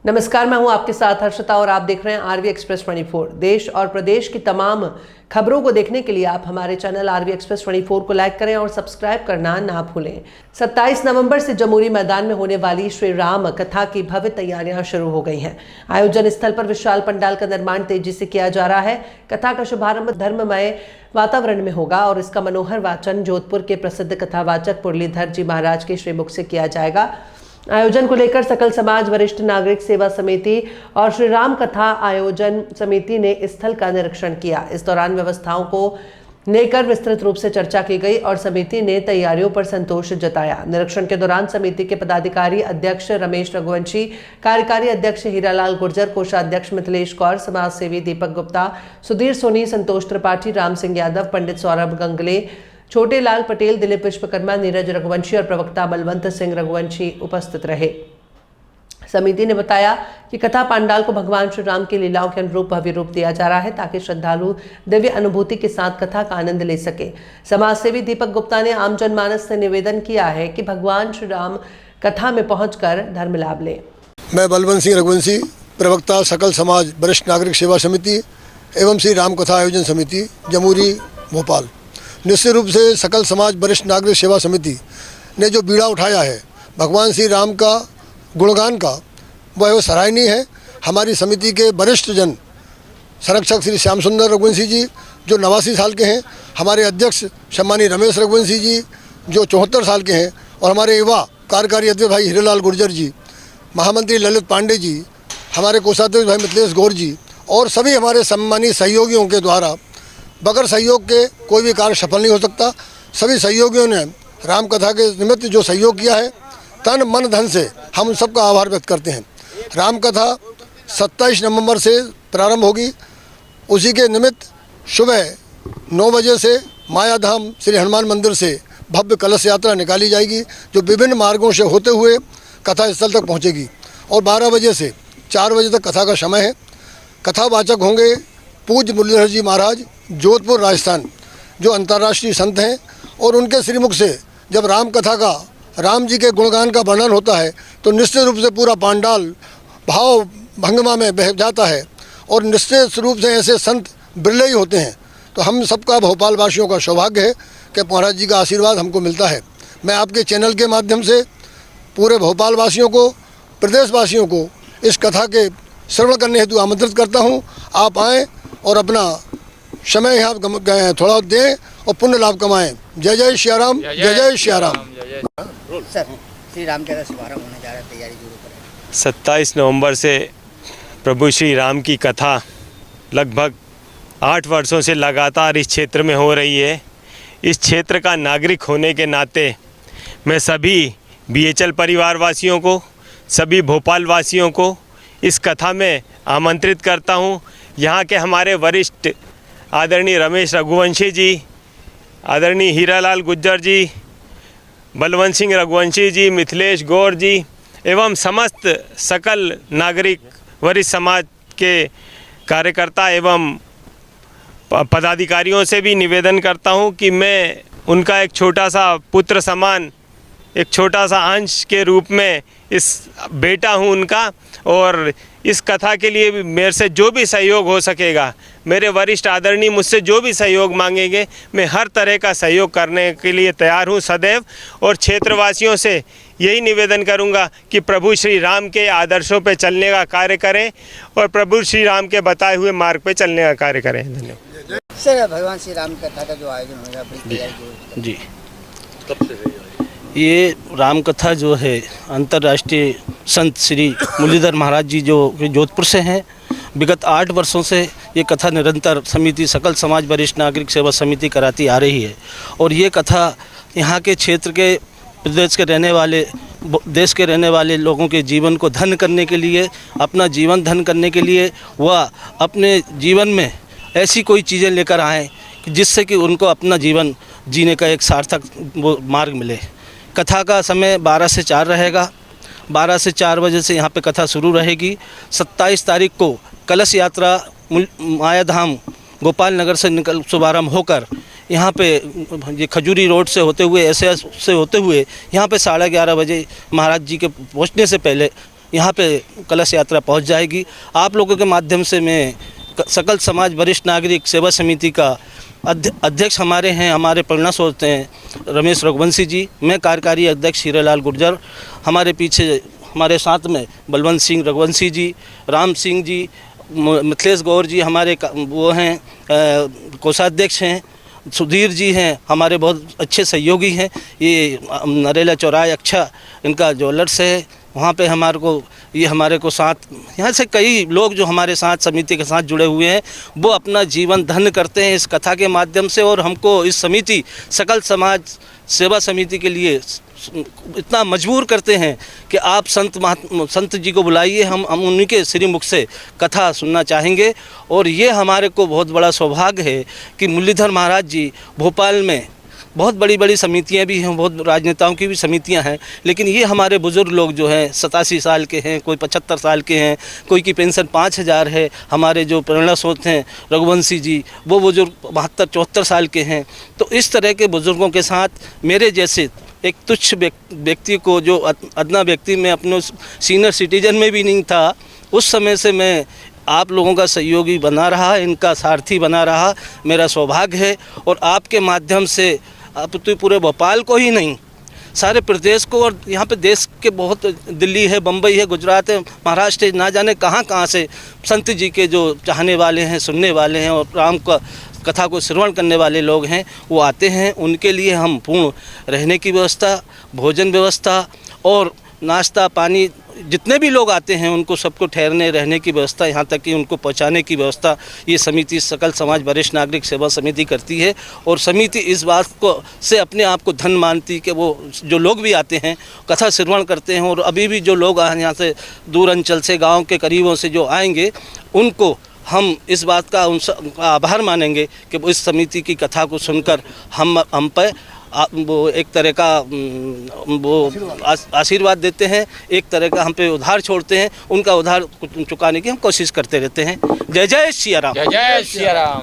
नमस्कार, मैं हूं आपके साथ हर्षिता और आप देख रहे हैं आरवी एक्सप्रेस 24। देश और प्रदेश की तमाम खबरों को देखने के लिए आप हमारे चैनल आरवी एक्सप्रेस 24 को लाइक करें और सब्सक्राइब करना ना भूलें। 27 नवंबर से जमूरी मैदान में होने वाली श्री राम कथा की भव्य तैयारियां शुरू हो गई हैं। आयोजन स्थल पर विशाल पंडाल का निर्माण तेजी से किया जा रहा है। कथा का शुभारंभ धर्ममय वातावरण में होगा और इसका मनोहर वाचन जोधपुर के प्रसिद्ध कथावाचक मुरलीधर जी महाराज के श्रीमुख से किया जाएगा। आयोजन को लेकर सकल समाज वरिष्ठ नागरिक सेवा समिति और श्री राम कथा आयोजन समिति ने स्थल का निरीक्षण किया। इस दौरान व्यवस्थाओं को लेकर विस्तृत रूप से चर्चा की गई और समिति ने तैयारियों पर संतोष जताया। निरीक्षण के दौरान समिति के पदाधिकारी अध्यक्ष रमेश रघुवंशी, कार्यकारी अध्यक्ष हीरालाल गुर्जर, कोषाध्यक्ष मिथिलेश कौर, समाज सेवी दीपक गुप्ता, सुधीर सोनी, संतोष त्रिपाठी, राम सिंह यादव, पंडित सौरभ गंगले, छोटे लाल पटेल, दिलीप विश्वकर्मा, नीरज रघुवंशी और प्रवक्ता बलवंत सिंह रघुवंशी उपस्थित रहे। समिति ने बताया कि कथा पंडाल को भगवान श्री राम की लीलाओं के अनुरूप भव्य रूप दिया जा रहा है ताकि श्रद्धालु दिव्य अनुभूति के साथ कथा का आनंद ले सके। समाज सेवी दीपक गुप्ता ने आम जनमानस से निवेदन किया है कि भगवान श्री राम कथा में पहुंचकर धर्म लाभ लें। मैं बलवंत सिंह रघुवंशी, प्रवक्ता सकल समाज वरिष्ठ नागरिक सेवा समिति एवं श्री राम कथा आयोजन समिति जमूरी भोपाल। निश्चित रूप से सकल समाज वरिष्ठ नागरिक सेवा समिति ने जो बीड़ा उठाया है भगवान श्री राम का गुणगान का, वह सराहनीय है। हमारी समिति के वरिष्ठ जन संरक्षक श्री श्याम सुंदर रघुवंशी जी जो 89 साल के हैं, हमारे अध्यक्ष सम्मानीय रमेश रघुवंशी जी जो 74 साल के हैं और हमारे युवा कार्यकारी अध्यक्ष भाई हीरालाल गुर्जर जी, महामंत्री ललित पांडे जी, हमारे कोषाध्यक्ष भाई मिथिलेश गौर जी और सभी हमारे सम्मानीय सहयोगियों के द्वारा बगैर सहयोग के कोई भी कार्य सफल नहीं हो सकता। सभी सहयोगियों ने राम कथा के निमित्त जो सहयोग किया है, तन मन धन से हम उन सबका आभार व्यक्त करते हैं। राम कथा 27 नवंबर से प्रारंभ होगी। उसी के निमित्त सुबह 9 बजे से मायाधाम श्री हनुमान मंदिर से भव्य कलश यात्रा निकाली जाएगी जो विभिन्न मार्गों से होते हुए कथा स्थल तक पहुंचेगी और 12 बजे से 4 बजे तक कथा का समय है। कथावाचक होंगे पूज्य मुरलीधर जी महाराज, जोधपुर राजस्थान, जो अंतर्राष्ट्रीय संत हैं और उनके श्रीमुख से जब राम कथा का, राम जी के गुणगान का वर्णन होता है तो निश्चित रूप से पूरा पांडाल भाव भंगिमा में बह जाता है और निश्चित रूप से ऐसे संत बिरले ही होते हैं। तो हम सबका भोपाल वासियों का सौभाग्य है कि महाराज जी का आशीर्वाद हमको मिलता है। मैं आपके चैनल के माध्यम से पूरे भोपाल वासियों को, प्रदेश वासियों को इस कथा के श्रवण करने हेतु आमंत्रित करता हूँ। आप आएँ और अपना समय यहाँ थोड़ा दें और पुण्य लाभ कमाएं। जय जय श्याराम, जय जय श्याराम। सर, श्री राम कथा शुभारंभ होने जा रहा है, तैयारी शुरू करें। 27 नवंबर से प्रभु श्री राम की कथा लगभग 8 वर्षों से लगातार इस क्षेत्र में हो रही है। इस क्षेत्र का नागरिक होने के नाते मैं सभी BHL परिवार वासियों को, सभी भोपाल वासियों को इस कथा में आमंत्रित करता हूँ। यहाँ के हमारे वरिष्ठ आदरणीय रमेश रघुवंशी जी, आदरणीय हीरालाल गुर्जर जी, बलवंत सिंह रघुवंशी जी, मिथिलेश गौर जी एवं समस्त सकल नागरिक वरिष्ठ समाज के कार्यकर्ता एवं पदाधिकारियों से भी निवेदन करता हूँ कि मैं उनका एक छोटा सा पुत्र समान, एक छोटा सा अंश के रूप में इस बेटा हूँ उनका, और इस कथा के लिए भी मेरे से जो भी सहयोग हो सकेगा, मेरे वरिष्ठ आदरणीय मुझसे जो भी सहयोग मांगेंगे, मैं हर तरह का सहयोग करने के लिए तैयार हूँ सदैव। और क्षेत्रवासियों से यही निवेदन करूँगा कि प्रभु श्री राम के आदर्शों पर चलने का कार्य करें और प्रभु श्री राम के बताए हुए मार्ग पर चलने का कार्य करें। धन्यवाद। सर, भगवान श्री राम कथा का जो आयोजन होगा बड़ी तैयारी जी, ये राम कथा जो है अंतर्राष्ट्रीय संत श्री मुरलीधर महाराज जी जो जोधपुर से हैं, विगत 8 वर्षों से ये कथा निरंतर समिति सकल समाज वरिष्ठ नागरिक सेवा समिति कराती आ रही है। और ये कथा यहाँ के क्षेत्र के, प्रदेश के रहने वाले, देश के रहने वाले लोगों के जीवन को धन्य करने के लिए, अपना जीवन धन्य करने के लिए वह अपने जीवन में ऐसी कोई चीज़ें लेकर आएँ जिससे कि उनको अपना जीवन जीने का एक सार्थक वो मार्ग मिले। कथा का समय 12 से 4 रहेगा। 12 से 4 बजे से यहाँ पे कथा शुरू रहेगी। 27 तारीख को कलश यात्रा मायाधाम गोपाल नगर से शुभारम्भ होकर यहाँ पे ये खजूरी रोड से होते हुए, एसएस से होते हुए यहाँ पे 11:30 बजे महाराज जी के पहुँचने से पहले यहाँ पे कलश यात्रा पहुँच जाएगी। आप लोगों के माध्यम से मैं सकल समाज वरिष्ठ नागरिक सेवा समिति का अध्यक्ष हमारे हैं, हमारे प्रेरणा स्रोत हैं रमेश रघुवंशी जी, मैं कार्यकारी अध्यक्ष हीरालाल गुर्जर, हमारे पीछे हमारे साथ में बलवंत सिंह रघुवंशी जी, राम सिंह जी, मिथिलेश गौर जी हमारे वो हैं कोषाध्यक्ष हैं, सुधीर जी हैं हमारे बहुत अच्छे सहयोगी हैं। ये नरेला चौराहे अच्छा इनका ज्वेलर्स है, वहाँ पे हमारे को साथ यहाँ से कई लोग जो हमारे साथ समिति के साथ जुड़े हुए हैं वो अपना जीवन धन्य करते हैं इस कथा के माध्यम से, और हमको इस समिति सकल समाज सेवा समिति के लिए इतना मजबूर करते हैं कि आप संत जी को बुलाइए, हम उन्हीं के श्रीमुख से कथा सुनना चाहेंगे। और ये हमारे को बहुत बड़ा सौभाग्य है कि मुरलीधर महाराज जी भोपाल में बहुत बड़ी बड़ी समितियां भी हैं, बहुत राजनेताओं की भी समितियां हैं, लेकिन ये हमारे बुज़ुर्ग लोग जो हैं 87 साल के हैं, कोई 75 साल के हैं, कोई की पेंशन 5000 है। हमारे जो प्रेरणा स्रोत हैं रघुवंशी जी वो बुज़ुर्ग 72-74 साल के हैं। तो इस तरह के बुज़ुर्गों के साथ मेरे जैसे एक तुच्छ व्यक्ति को, जो अदना व्यक्ति में अपने सीनियर सिटीजन में भी नहीं था, उस समय से मैं आप लोगों का सहयोगी बना रहा, इनका सारथी बना रहा, मेरा सौभाग्य है। और आपके माध्यम से अब तो पूरे भोपाल को ही नहीं, सारे प्रदेश को, और यहाँ पे देश के बहुत, दिल्ली है, बम्बई है, गुजरात है, महाराष्ट्र है, ना जाने कहाँ से संत जी के जो चाहने वाले हैं, सुनने वाले हैं और राम का कथा को श्रवण करने वाले लोग हैं वो आते हैं। उनके लिए हम पूर्ण रहने की व्यवस्था, भोजन व्यवस्था और नाश्ता पानी, जितने भी लोग आते हैं उनको सबको ठहरने रहने की व्यवस्था, यहाँ तक कि उनको पहुँचाने की व्यवस्था ये समिति सकल समाज वरिष्ठ नागरिक सेवा समिति करती है। और समिति इस बात को से अपने आप को धन मानती कि वो जो लोग भी आते हैं कथा श्रवण करते हैं, और अभी भी जो लोग यहाँ से दूर अंचल से, गाँव के करीबों से जो आएंगे उनको हम इस बात का उनका आभार मानेंगे कि इस समिति की कथा को सुनकर हम पर वो एक तरह का वो आशीर्वाद देते हैं, एक तरह का हम पे उधार छोड़ते हैं, उनका उधार चुकाने की हम कोशिश करते रहते हैं। जय जय सिया राम। जय जय सिया राम।